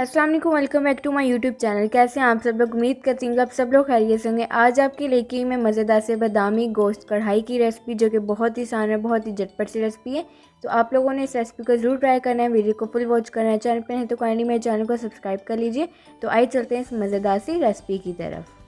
अस्सलाम वालेकुम, welcome back to my YouTube channel. कैसे हैं आप सब लोग? उम्मीद करती हूँ आप सब लोग खैरियत से होंगे। आज आपके लेके ही मैं मज़ेदार से बादामी गोश्त कढ़ाई की रेसिपी, जो कि बहुत ही आसान है, बहुत ही झटपट सी रेसिपी है। तो आप लोगों ने इस रेसिपी को ज़रूर ट्राई करना है। वीडियो को फुल वॉच करना है। चैनल पर है तो काइंडली मेरे चैनल को सब्सक्राइब कर लीजिए। तो आइए चलते हैं इस मज़ेदार सी रेसिपी की तरफ।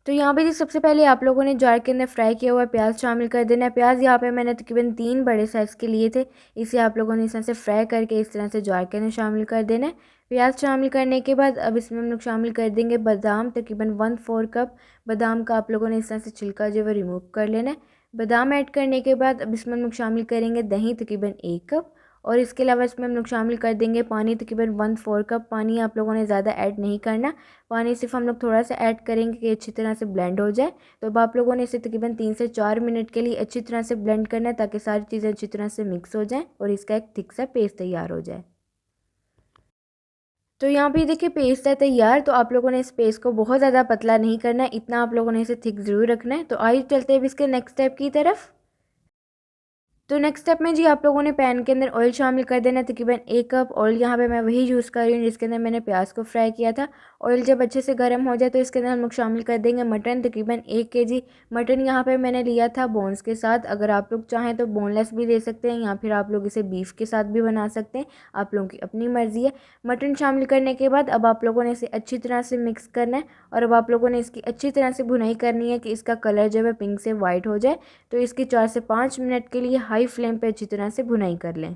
तो यहाँ पे जी सबसे पहले आप लोगों ने जार के अंदर फ्राई किया हुआ प्याज शामिल कर देना है। प्याज यहाँ पे मैंने तकरीबन 3 बड़े साइज़ के लिए थे। इसे आप लोगों ने इस तरह से फ्राई करके इस तरह से जार के अंदर शामिल कर देना है। प्याज शामिल करने के बाद अब इसमें हम लोग शामिल कर देंगे बादाम, तकरीबन 1/4 कप बादाम का आप लोगों ने इस तरह से छिलका जो है रिमूव कर लेना है। बादाम ऐड करने के बाद अब इसमें हम लोग शामिल करेंगे दही, तकरीबन 1 कप। और इसके अलावा इसमें हम लोग शामिल कर देंगे पानी, तकरीबन 1/4 कप। पानी आप लोगों ने ज़्यादा ऐड नहीं करना, पानी सिर्फ हम लोग थोड़ा सा ऐड करेंगे कि अच्छी तरह से ब्लेंड हो जाए। तो अब आप लोगों ने इसे तकरीबन 3 से 4 मिनट के लिए अच्छी तरह से ब्लेंड करना है, ताकि सारी चीज़ें अच्छी तरह से मिक्स हो जाएँ और इसका एक थिक सा पेस्ट तैयार हो जाए। तो यहाँ पे देखिए पेस्ट है तैयार। तो आप लोगों ने इस पेस्ट को बहुत ज़्यादा पतला नहीं करना है, इतना आप लोगों ने इसे थिक ज़रूर रखना है। तो आइए चलते हैं अब इसके नेक्स्ट स्टेप की तरफ। तो नेक्स्ट स्टेप में जी आप लोगों ने पैन के अंदर ऑयल शामिल कर देना है, तकरीबन 1 कप ऑयल। यहाँ पे मैं वही यूज़ कर रही हूँ जिसके अंदर मैंने प्याज को फ्राई किया था। ऑयल जब अच्छे से गर्म हो जाए तो इसके अंदर हम लोग शामिल कर देंगे मटन, तकरीबन 1 केजी मटन यहाँ पे मैंने लिया था बोन्स के साथ। अगर आप लोग चाहें तो बोनलेस भी ले सकते हैं, या फिर आप लोग इसे बीफ के साथ भी बना सकते हैं, आप लोगों की अपनी मर्ज़ी है। मटन शामिल करने के बाद अब आप लोगों ने इसे अच्छी तरह से मिक्स करना है, और अब आप लोगों ने इसकी अच्छी तरह से भुनाई करनी है कि इसका कलर जो है पिंक से वाइट हो जाए। तो इसकी 4 से 5 मिनट के लिए हाई फ्लेम पे अच्छी तरह से भुनाई कर लें।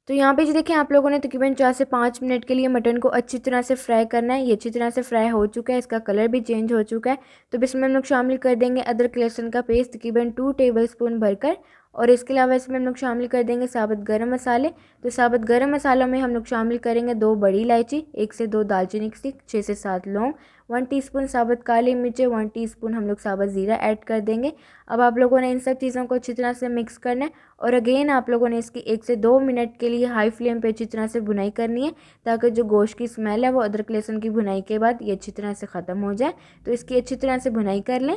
तो यहाँ पे जी देखें आप लोगों ने तकरीबन 4 से 5 मिनट के लिए मटन को अच्छी तरह से फ्राई करना है। ये अच्छी तरह से फ्राई हो चुका है, इसका कलर भी चेंज हो चुका है। तो इसमें हम लोग शामिल कर देंगे अदरक लहसुन का पेस्ट, तकरीबन 2 टेबलस्पून भरकर। और इसके अलावा इसमें हम लोग शामिल कर देंगे साबुत गरम मसाले। तो साबुत गरम मसालों में हम लोग शामिल करेंगे 2 बड़ी इलायची, 1 से 2 दालचीनी की स्टिक, 6 से 7 लौंग, 1 टीस्पून साबुत काली मिर्चें, 1 टीस्पून हम लोग साबुत ज़ीरा ऐड कर देंगे। अब आप लोगों ने इन सब चीज़ों को अच्छी तरह से मिक्स करना है, और अगेन आप लोगों ने इसकी 1 से 2 मिनट के लिए हाई फ्लेम पे अच्छी तरह से भुनाई करनी है, ताकि जो गोश्त की स्मेल है वो अदरक लहसुन की भुनाई के बाद ये अच्छी तरह से ख़त्म हो जाए। तो इसकी अच्छी तरह से भुनाई कर लें।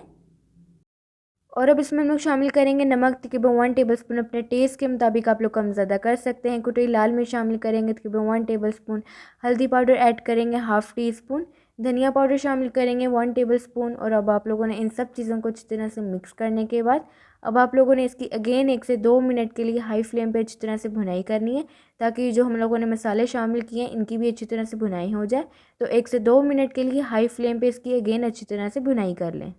और अब इसमें हम लोग शामिल करेंगे नमक, तकरीबन 1 टेबलस्पून, अपने टेस्ट के मुताबिक आप लोग कम ज़्यादा कर सकते हैं। कुटी लाल मिर्च शामिल करेंगे तकरीबन 1 टेबलस्पून। हल्दी पाउडर ऐड करेंगे हाफ़ टी स्पून। धनिया पाउडर शामिल करेंगे 1 टेबलस्पून। और अब आप लोगों ने इन सब चीज़ों को अच्छी तरह से मिक्स करने के बाद अब आप लोगों ने इसकी अगेन 1 से 2 मिनट के लिए हाई फ्लेम पे अच्छी तरह से भुनाई करनी है, ताकि जो हम लोगों ने मसाले शामिल किए हैं इनकी भी अच्छी तरह से भुनाई हो जाए। तो 1 से 2 मिनट के लिए हाई फ्लेम पे इसकी अगेन अच्छी तरह से भुनाई कर लें।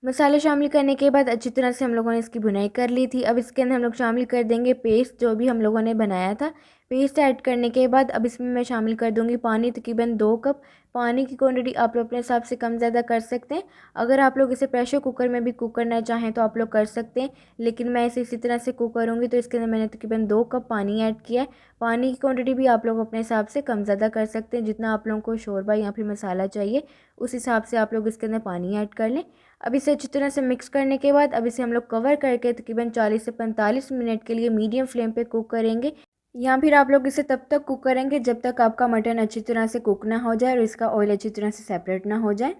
मसाले शामिल करने के बाद अच्छी तरह से हम लोगों ने इसकी भुनाई कर ली थी। अब इसके अंदर हम लोग शामिल कर देंगे पेस्ट, जो भी हम लोगों ने बनाया था। पेस्ट ऐड करने के बाद अब इसमें मैं शामिल कर दूंगी पानी, तकरीबन 2 कप। पानी की क्वांटिटी आप लोग अपने हिसाब से कम ज़्यादा कर सकते हैं। अगर आप लोग इसे प्रेशर कुकर में भी कुक करना चाहें तो आप लोग कर सकते हैं, लेकिन मैं इसे इसी तरह से कुक करूँगी। तो इसके अंदर मैंने तकरीबन 2 कप पानी ऐड किया है। पानी की क्वांटिटी भी आप लोग अपने हिसाब से कम ज़्यादा कर सकते हैं, जितना आप लोगों को शोरबा या फिर मसाला चाहिए उस हिसाब से आप लोग इसके अंदर पानी ऐड कर लें। अब इसे अच्छी तरह से मिक्स करने के बाद अब इसे हम लोग कवर करके तकरीबन 40 से 45 मिनट के लिए मीडियम फ्लेम पे कुक करेंगे। या फिर आप लोग इसे तब तक कुक करेंगे जब तक आपका मटन अच्छी तरह से कुक ना हो जाए और इसका ऑयल अच्छी तरह से सेपरेट ना हो जाए।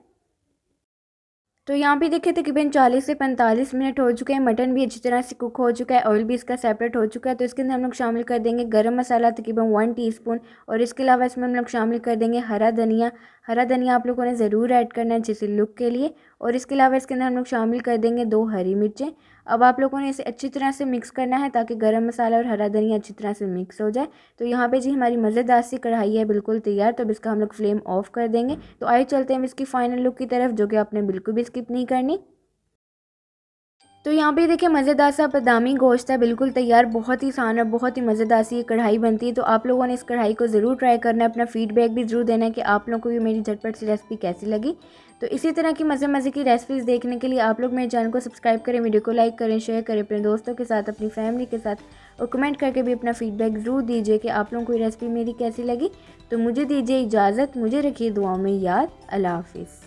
तो यहाँ पे देखिए तकरीबन 40 से 45 मिनट हो चुके हैं, मटन भी अच्छी तरह से कुक हो चुका है, ऑयल भी इसका सेपरेट हो चुका है। तो इसके अंदर हम लोग शामिल कर देंगे गरम मसाला, तकरीबन 1 टीस्पून। और इसके अलावा इसमें हम लोग शामिल कर देंगे हरा धनिया। हरा धनिया आप लोगों ने ज़रूर ऐड करना है जैसे लुक के लिए। और इसके अलावा इसके अंदर हम लोग शामिल कर देंगे 2 हरी मिर्चें। अब आप लोगों ने इसे अच्छी तरह से मिक्स करना है, ताकि गरम मसाला और हरा धनिया अच्छी तरह से मिक्स हो जाए। तो यहाँ पे जी हमारी मज़ेदार सी कढ़ाई है बिल्कुल तैयार। तो अब इसका हम लोग फ्लेम ऑफ कर देंगे। तो आइए चलते हैं इसकी फाइनल लुक की तरफ, जो कि आपने बिल्कुल भी स्किप नहीं करनी। तो यहाँ पे देखिए मज़ेदार सा बादामी गोश्त है बिल्कुल तैयार। बहुत ही आसान और बहुत ही मज़ेदार सी ये कढ़ाई बनती है। तो आप लोगों ने इस कढ़ाई को ज़रूर ट्राई करना है, अपना फीडबैक भी ज़रूर देना है कि आप लोगों को भी मेरी झटपट सी रेसिपी कैसी लगी। तो इसी तरह की मज़े मज़े की रेसिपीज़ देखने के लिए आप लोग मेरे चैनल को सब्सक्राइब करें, वीडियो को लाइक करें, शेयर करें अपने दोस्तों के साथ, अपनी फैमिली के साथ, और कमेंट करके भी अपना फीडबैक ज़रूर दीजिए कि आप लोगों को ये रेसिपी मेरी कैसी लगी। तो मुझे दीजिए इजाज़त, मुझे रखिए दुआओं में याद। अल्लाह हाफिज़।